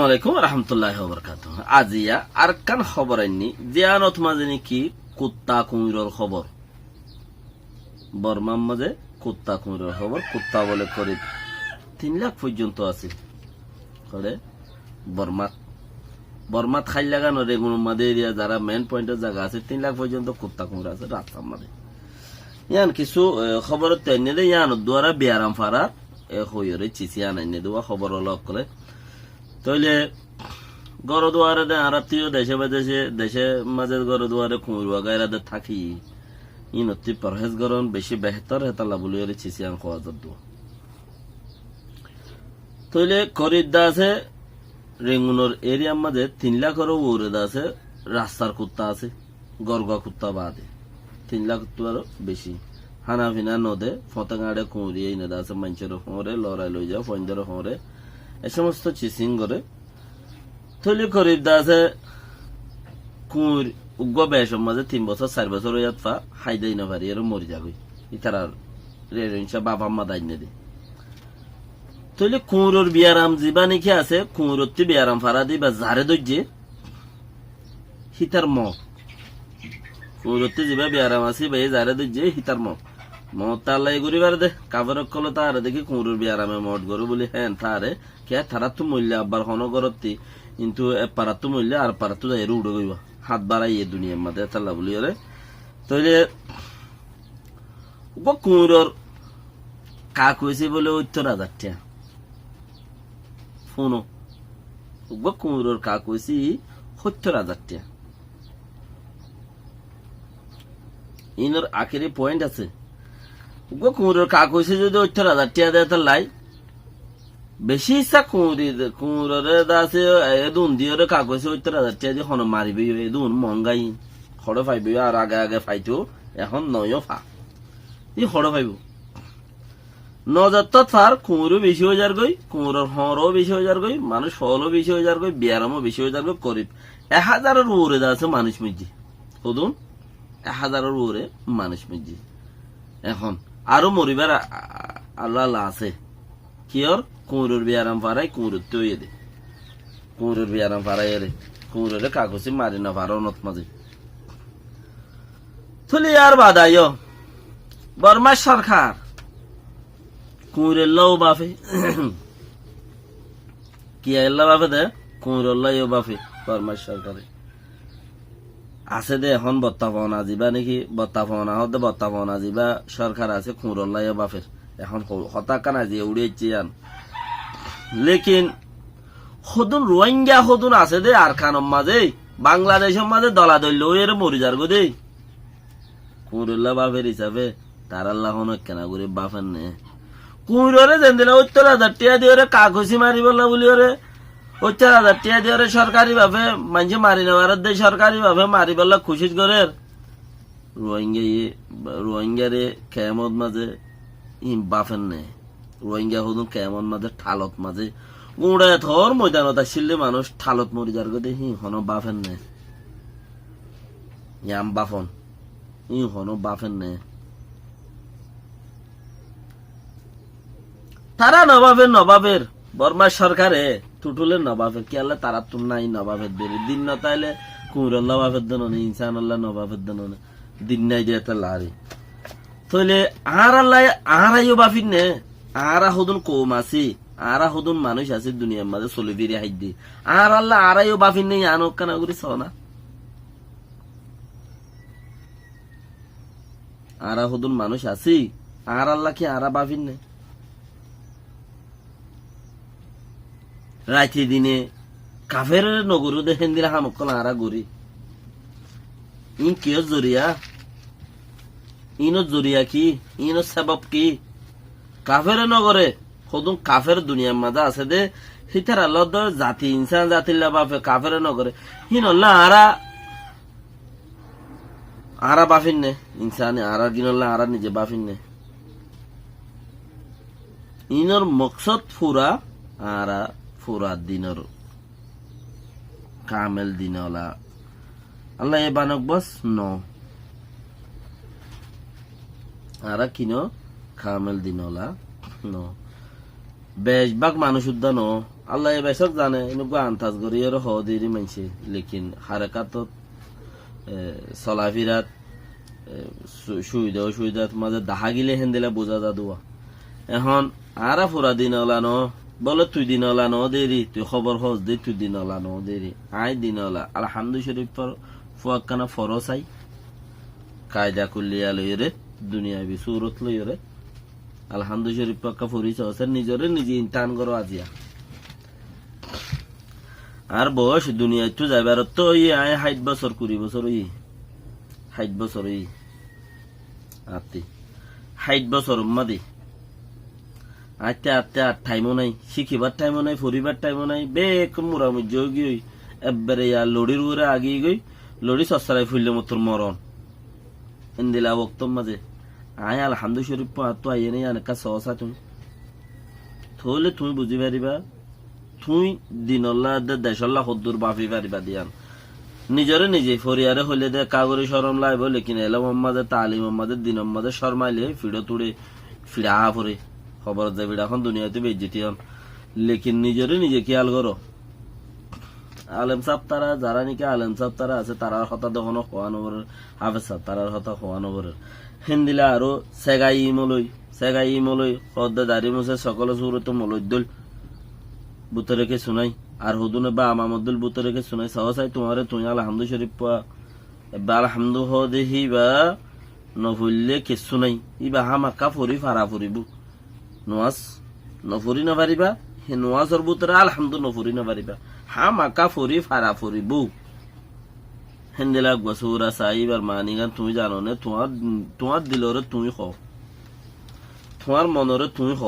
আলাইকুম রহমতুল্লাহ বরকাতুহ। আজিয়া আরকান খবর আইনি জিয়ানত মাঝে নাকি কুত্তা কুমিরের খবর, বর্মার মাঝে কুত্তা কুমিরের খবর। কুত্তা বলে করিব 3 লাখ পর্যন্ত আছে করে বর্মাত খাই লাগানো রেগুন মাঝে এরিয়া যারা মেন পয়েন্টের জায়গা আছে 3 লাখ পর্যন্ত কুত্তা কুমির আছে রাস্তার মাঝে। ইয়ান কিছু খবর তেনে দে ইয়ান দ্বারা বিয়ারাম ফারা হইরে চিচি আনাইনে দেওয়া খবর লক করে তইলে গড় দুয়ারে দে আরাতিও দেশে বাদেশে দেশে মাঝে গড় দুয়ারে কুমিরবা গায়রাদের থাকি ইনতি পরহেজ গরন বেশি বেহতর হেতালা বলিরে চিচি আন খাওয়া যদ তইলে খরিদ্দা আছে রেঙ্গুনোর এরিয়ার মাঝে 3 লাখেরও উড়ে আছে রাস্তার কুত্তা আছে গরগা কুত্তা বাদে 3 লাখ আরো বেশি হানা ফিনা নদে ফতাঙাড়ে কুঁড়িয়ে এনে আছে মানুষের ফোঁরে লড়াই লই যাও ফঞ্জের ফোঁরে এ সমস্ত চিসিং করে থলি খরিদ আছে কুঁড় উগ্র বেসম মাঝে 3 বছর 4 বছর ইয়াত ফা হাই দেই না পারি এর মরি যাবি ইতারার রেঞ্চা বাবা মা দাইনে দে তইলে কুঁড়োর বিয়ারাম জিবা নাকি আছে কুঁড়োতে বিয়ারাম ফারা দিবা জারে দইজে হিতার ম কুঁড়োতে জিবা বিয়ারাম আছে ভাই জারে দইজে হিতার ম তালাই ঘুরিবার দে কাপড় কলে তার দেখি কুঁড়োর বিয়ারামে মঠ গরু বলি হ্যাঁ তারে কে তারা তো মূল্য আব্বার হন গরতি কিন্তু পারা তো মূল্য আর পারা তো যাই উড়ে গইবা হাত বাড়াই এ দুনিয়ার মাঝে তাল্লা বলি রে তইলে কুঁড়োর কাক হয়েছে বলে 70,000 টাকা ফোনো কুঁড়োর কাক হয়েছি 70,000 টাকা ইনোর আখেরি পয়েন্ট আছে কুঁড়োর কাক হয়েছে যদি 70,000 টাকা দেয় তার লাই বেশি ইচ্ছা কুঁড়োরে আছে এদুন দিয়ে কাক হয়েছে 70,000 টাকা দিয়ে হন মারিবি এদুন মহঙ্গাই হড়ে ফাইবি আর আগে আগে ফাইতো এখন নয় ফা ই হড়ে ফাইব নজর ফার কুঁড়ো বেশি হয়ে যার গই কুঁড়োর হরও বেশি হয়ে যার গই মানুষ ফলও বেশি হয়ে যার গই বিয়ারামও বেশি হয়ে যার গই করিব 1000-এর উপরে আছে মানুষ মিজি হদুন 1000-এর উপরে মানুষ মিজি এখন আরো মরিবার আল্লাহ আছে কিয়র কুঁড়োর বিয়ারাম ফারাই কুঁড়োর তৈয়ে দে কুঁড়োর বিয়ারাম ফারাই রে কুঁড়োরে কাগজে মারি না ফারো নত মাঝে থলি আর বাদায় বর্মা সরকার কুঁড়ের লাও বাফে কি আল্লাহ বাফে দে কুঁড়ের লাইও বাফে বর্মা সরকারে আছে দে এখন বত্তাপনা যাবা নাকি বত্তাপনা হতে বত্তাপনা যাবা সরকার আছে খুঁড়ল্লাই বাফের এখন হতাকা না যে উড়িয়েছে আন লেকিন হদুন রোহিঙ্গা হদুন আছে দে আর খানম মাঝে বাংলাদেশের মাঝে দলা দল এর মরি যার গো দে খুঁড়ল্লা বাফের হিসাবে তার আল্লাহ কেনা করে বাফের নে কুঁড়রে যেন দিলে 70,000 টাকা দিয়ে কাগজি মারি বললা বলি ওরে 70,000 টাকা দিয়ে সরকারি ভাবে মানুষ মারি নেওয়ার দেয় সরকারি ভাবে মারি বললা খুশি করে রোহিঙ্গা রে কেমন মাঝে বাফেন নে রোহিঙ্গা হদুন কেমন মাঝে ঠালত মাঝে গুড়ে থর ময়দানত আসলে মানুষ ঠালত মরি যার গো দেখি হন বাফেন নে ইয়াম বাফন ই হন বাফেন নে তারা নবাবের বর্মা সরকারে টুটুলের নবাবের কি আল্লাহ তারা তো নাই নবাবের দেরি দিন না তাইলে কুমরুল নবাবের দেন ইনসান আল্লাহ নবাবের দেন দিন নাই দিয়ে লারি তইলে আর আল্লাহ আরাইও বাফিন নে আরা হদুন কম আছি আরা হদুন মানুষ আছে দুনিয়ার মাঝে চলে বেরিয়ে হাইদ দি আর আল্লাহ আরাইও বাফিন নেই আনক কানা করি না আরা হদুন মানুষ আছি আর আল্লাহ কি আরা বাফিন নেই রাইতে দিনে কাফের নগরু দেখেন দিলে হামকল আরা গরি ইন কিয় জরিয়া ইনো জরিয়া কি ইনো সবাব কি কাফের নগরে সদুন কাফের দুনিয়ার মাঝে আছে দে হিতার আল্লাহ জাতি ইনসান জাতিল্লা বাপে কাফের নগরে হিনল্লা আরা বাফিন নে ইনসান আরা গিনল্লা আরা নিজে বাফিন নে ইনর মকসদ ফুরা আরা পুরা দিনের কামেল দিনলা আল্লাহ এ বানক বস ন আর কিনো কামেল দিনলা ন বেশভাগ মানুষ উদ্যান আল্লাহ বেশক জানে এনেকুৱা আন্তাজ কৰি আৰু সহদেৰি মানছে লেকিন হাৰকাতত চলাফিরাত সুবিধাত মাঝে দেখা গিলে হেন দিলে বোঝা যা দোয়া এখন আরা ফুরা দিন ওলানো বলে তুই দিন ওলানো দেরি তুই খবর হস দে তুই দিন ওলানো দেরি আই দিন ওলা আলহামদু শরীফ ফুয়াক্কানা ফরসাই কায়দা কুল্লিয়া লইরে দুনিয়া বি সুরত লইরে আলহামদু শরীফ পাক্কা ফুরিস নিজরে নিজে ইনটান করো আজিয়া আর বয়স দুনিয়ায় তো যাইবার তো আয় 60 বছর 20 বছর 60 বছর আত্মি 60 বছর মাদি আত্তে আত্তে আর টাইমও নাই শিখিবার টাইমও নাই ফুরিবার টাইমও নাই বেক মুরামুজ যোগী এবারে ইয়ার লড়ির উড়ে আগিয়ে গই লড়ি সস্তারাই ফুললে মতোর মরণ ইন্দিলা বক্তম মাঝে আয় আলহামদু শরীফ তো আইয়ে নেই অনেক সহসা তুমি থলে তুমি বুঝি পারিবা তুই দিনল্লা দেশল্লা হদ্দুর বাফি পারিবা দিয়ান নিজরে নিজে ফরিয়ারে হইলে দে কাগরি শরম লাইব লেকিন এলো মোহাম্মদে তালিম মোহাম্মদে দিন মোহাম্মদে শর্মাইলে ফিড়ো তুড়ে ফিড়া ফরে খবর যে ফিড়া এখন দুনিয়াতে বেজ্জিতি হন লেকিন নিজরে নিজে খেয়াল করো আলেম সাহ তারা যারা নাকি আলেম সাহ তারা আছে তারার কথা দখনো খোয়ানো করে হাফেজ সাহ তারার কথা খোয়ানো করে হিন্দিলা আরো সেগাই মলই হদ্দে দাঁড়ি মুছে সকল সুরত মলই দল বুতে রেখে শুনাই আর হুদুনে বা আমামদুল বুতে রেখে শুনাই সহসাই তোমারে তুই আলহামদু শরীফ বা আলহামদু হদেহি বা নফুললে কিছু নাই ইবা হামাক্কা ফুরি ফারা ফুরিবু নোয়াজ নফুরি না পারিবা হে নোয়াজর বুতরে আলহামদু নফুরি না পারিবা হামাক্কা ফুরি ফারা ফুরিবু হেন্দেলা গসুরা সাইবার মানিগান তুমি জানো না তোমার দিলরে তুমি খ তোমার মনরে তুমি খ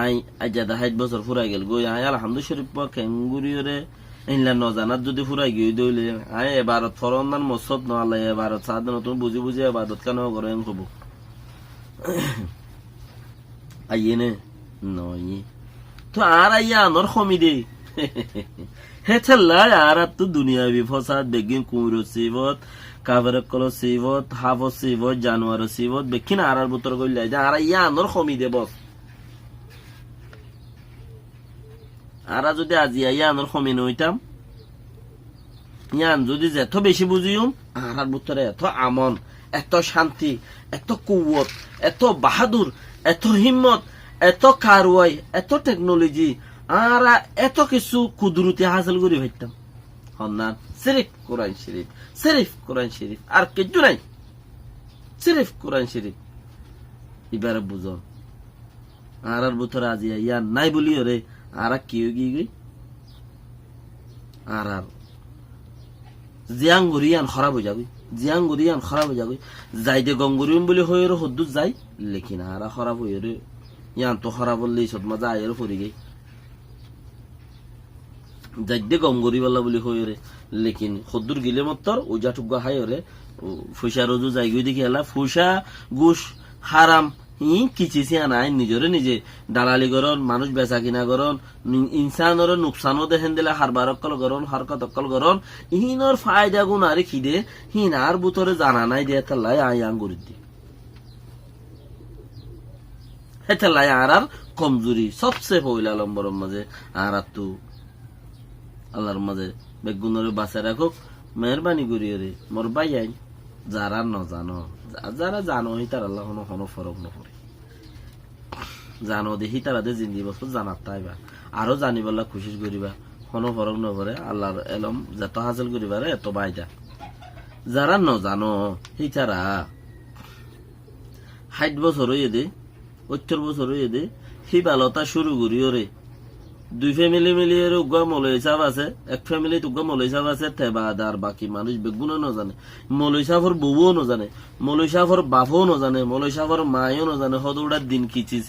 আই আজাদা 60 বছর ফুরাই গেল গই আই আলহামদু শরীফ কেঙ্গুরিয়রে ইনলা নজানাত যদি ফুরাই গই দইলে আই এবারত ফরন্দান মসদ ন আল্লাহ এবারত সাদন তুমি বুঝি বুঝি ইবাদত কেন করে এন কব আইনে নই তো আর আইয়া নর খমি দে হে ছাল্লা আর তো দুনিয়াবি ফসাদ বেগিন কুমরো সিবত কাভার কল সিবত হাফ সিবত জানোয়ার সিবত বেকিন আর বুতর কইলা আর আইয়া নর খমি দে বস আর যদি আজি ইয়ানোর কমিন হইতাম ইয়ান যদি যেত বেশি বুঝিম আর ভিতরে এত আমন এত শান্তি এত কুয়ত এত বাহাদুর এত হিম্মত এত কারওয়াই এত টেকনোলজি আর এত কিছু কুদরতি হাসিল করে ভাইতাম হন্নান সিরিফ কোরআন শরীফ আর কিছু নাই সিরিফ কোরআন শরীফ এবারে বুঝন আর ভিতরে আজি ইয়ান নাই বলি রে আর কি গই আর জিয়াঙ্গুরিয়ান খারাপ হয়ে যাবে যাইতে গঙ্গুরিয়ম বলে হয়ে হদ্দুর যাই লেকিন আর খারাপ হয়ে রে ইয়ান তো খারাপ হলে সব মজা আয়ের পড়ে গই যাইতে গঙ্গুরি বলা বলে হয়ে রে লেকিন হদ্দুর গিলে মত্তর ওজা টুকা হাই রে ফুসা রোজু যাই গই দেখি এলা ফুসা গুস হারাম কিচিছি আনাই নিজরে নিজে দালালি করন মানুষ বেচা কিনা করন ইনসানর নুকসানও দেখেন দিলে হারবার অকল করন হারকত অকল করন ইহিনর ফায়দা গুণ আর খিদে হিন আর বুতরে জানা নাই দিয়ে তাল্লাই আই আঙ্গুরি দি হেতাল্লাই আর কমজোরি সবচেয়ে পয়লা লম্বরের মাঝে আর তো আল্লাহর মাঝে বেগুনের বাঁচা রাখুক মেহরবানি করিয়ে রে মোর বাই আইন যারা নজানো যারা জানো তার আল্লাহ কোনো ফরক নপরে জানো দেখি তারা জিন্দি বছর জানার তাইবা আরো জানিবলা খুশি করিবা কোনো ফরক নপরে আল্লাহর এলম যত হাসিল করিবারে এত বাইদা যারা নজানো সেই তারা 60 বছর হয়ে দে 70 বছর হয়ে দে সেই বালতা শুরু করিও রে দুই ফ্যামিলি মিলিয়ে উগা মলই সাহেব আছে এক ফ্যামিলি উগা মলই সাহেব আছে তেবাদার বাকি মানুষ বেগুনও নজানে মলই সাহেবর বউও নজানে মলই সাহেবর বাপও নজানে মলই সাহেবর মায়ও নজানে হদৌড়ার দিন খিচিস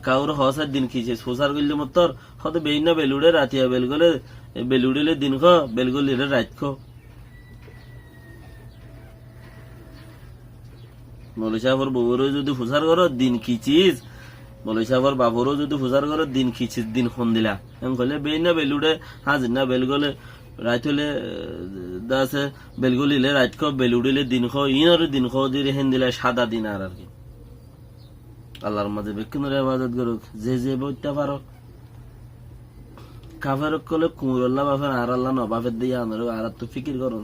কাউর হসার দিন খিচিস ফুসার গিলে মতর হতে বেইনা বেলুড়ে রাতিয়া বেলগলে বেলুড়িলে দিন খ বেলগলিলে রাত খ মলই সাহেবর বউরও যদি ফুসার করো দিন খিচিস মলই সাহেবর বাবরও যদি ফুসার করে দিন খিচিস দিন খন দিলা এম কলে বেইনা বেলুড়ে হাজির না বেলগলে রাত হলে দাসে বেলগলিলে রাত খ বেলুড়িলে দিন খ ইনর দিন খ দিয়ে হেন দিলা সাদা দিন আর কি আল্লাহর মাঝে বেকুনের হেফাজত করুক যে যে বইটা পারো কাফের কলে কুমুরল্লাহ বাফের আর আল্লাহ নবাফের দিয়ে আনার আর তো ফিকির করুন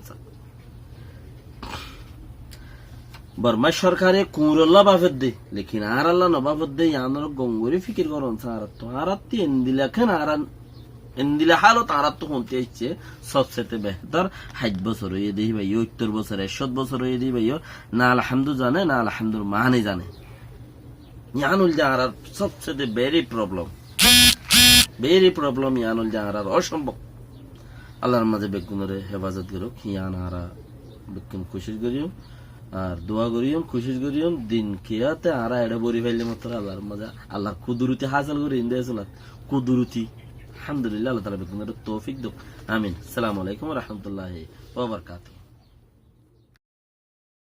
বর্মা সরকারে কুমুরল্লাহ বাফের দে লেকিন আর আল্লাহ নবাফের দিয়ে আনার গঙ্গুরি ফিকির করুন আর তো আর এন্দিলা খেন আর এন্দিলা হালত আর তো শুনতে ইচ্ছে সবচেয়ে বেহতর 60 বছর হয়ে দিই ভাই 70 বছর 100 বছর হয়ে দিই ভাই না আলহামদু জানে না আলহামদুর মানে জানে ইয়ানুল জাহার সবচেয়ে ভেরি প্রবলেম ইয়ানুল জাহার অসম্ভব আল্লাহর মাঝে বেগুনের হেফাজত করুক ইয়ান আরা বেগুন কোশিশ করিও আর দোয়া করিও কোশিশ করিও দিন কিয়াতে আরা এড়ে বরি ফেললে মাত্র আল্লাহর মাঝে আল্লাহর কুদরতি হাসিল করে ইন্দিয়েছিল কুদরতি আলহামদুলিল্লাহ আল্লাহ তাআলা বেগুনের তৌফিক দাও আমিন আসসালামু আলাইকুম ওয়া রাহমাতুল্লাহি ওয়া বারাকাতুহু